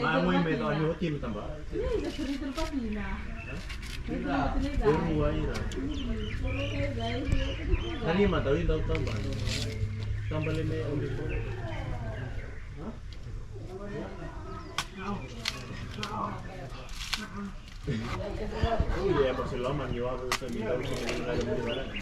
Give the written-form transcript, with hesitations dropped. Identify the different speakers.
Speaker 1: Ma muy me do nyo tim tamba. Tadi mah tahu itu tambah. Tambah lima oli. Iya, masih lama nyawa bisa bilang